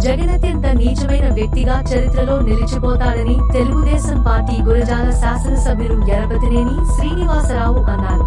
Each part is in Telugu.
జగన్ అత్యంత నీచమైన వ్యక్తిగా చరిత్రలో నిలిచిపోతాడని తెలుగుదేశం పార్టీ గురజాల శాసనసభ్యులు ఎరపతినేని శ్రీనివాసరావు అన్నారు.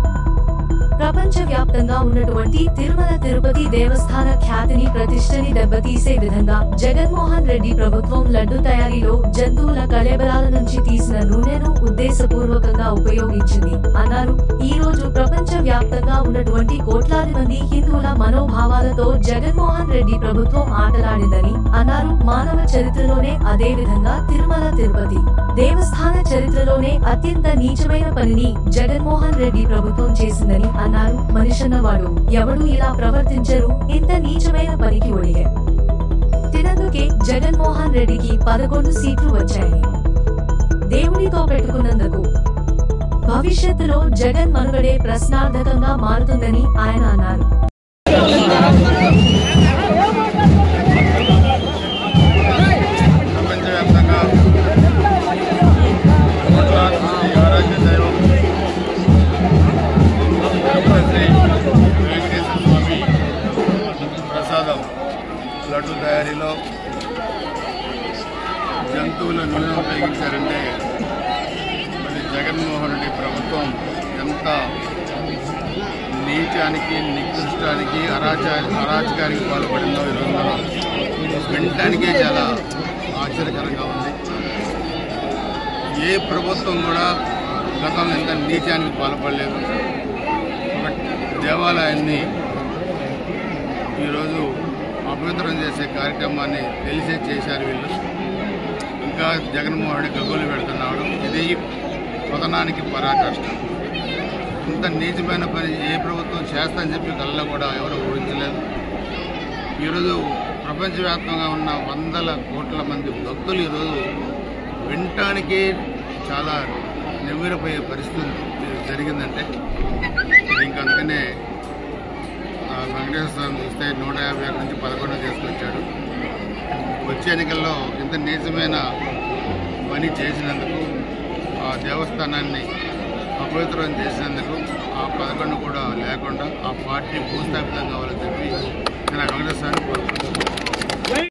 ప్రపంచవ్యాప్తంగా ఉన్నటువంటి తిరుమల తిరుపతి దేవస్థాన ఖ్యాతిని ప్రతిష్టని దెబ్బతీసే విధంగా జగన్మోహన్ రెడ్డి ప్రభుత్వం లడ్డు తయారీలో జంతువుల కళేబరాల నుంచి తీసిన నూనెను ఉద్దేశపూర్వకంగా ఉపయోగించింది అన్నారు. ఈ రోజు ప్రపంచవ్యాప్తంగా ఉన్నటువంటి కోట్లాది మంది హిందువుల మనోభావాలతో జగన్మోహన్ రెడ్డి ప్రభుత్వం ఆటలాడిందని అన్నారు. మానవ చరిత్రలోనే అదే విధంగా తిరుమల తిరుపతి దేవస్థాన చరిత్రలోనే అత్యంత నీచమైన పనిని జగన్మోహన్ రెడ్డి ప్రభుత్వం చేసిందని అన్నారు. మనిషన్నవాడు ఎవడు ఇలా ప్రవర్తించరు, ఇంత నీచమైన పనికి ఒడిగే తినందుకే జగన్మోహన్ రెడ్డికి 11 సీట్లు వచ్చాయని, దేవుడితో పెట్టుకున్నందుకు భవిష్యత్తులో జగన్ మనుగడే ప్రశ్నార్థకంగా మారుతుందని ఆయన అన్నారు. లడ్డు తయారీలో జంతువుల నూనె ఉపయోగించారంటే మరి జగన్మోహన్ రెడ్డి ప్రభుత్వం ఎంత నీచానికి, నికృష్టానికి, అరాచకానికి పాల్పడిందో ఈ రోజున వినటానికే చాలా ఆశ్చర్యకరంగా ఉంది. ఏ ప్రభుత్వం కూడా గతంలో ఇంత నీచానికి పాల్పడలేదు. ఒక దేవాలయాన్ని ఈరోజు అపవిత్రం చేసే కార్యక్రమాన్ని తెలిసే చేశారు వీళ్ళు. ఇంకా జగన్మోహన్ రెడ్డి గగ్గోలు పెడుతున్నాడు. ఇది పతనానికి పరాకాష్ట. ఇంత నీచమైన పని ఏ ప్రభుత్వం చేస్తానని చెప్పి కళ్ళలో కూడా ఎవరు ఊహించలేదు. ఈరోజు ప్రపంచవ్యాప్తంగా ఉన్న వందల కోట్ల మంది భక్తులు ఈరోజు వినటానికి చాలా నివ్వెరపోయే పరిస్థితి జరిగిందంటే ఇది ఇంకా అందుకనే వెంకటేశ్వర స్వామి చూస్తే 150 నుంచి 11 చేసుకొచ్చాడు. వచ్చే ఎన్నికల్లో ఇంత నీచమైన పని చేసినందుకు, ఆ దేవస్థానాన్ని అపవిత్రం చేసినందుకు ఆ 11 కూడా లేకుండా ఆ పార్టీ భూస్థాపితం కావాలని చెప్పి నేను వెంకటేశ్వర స్వామిని కోరుకుంటున్నాను.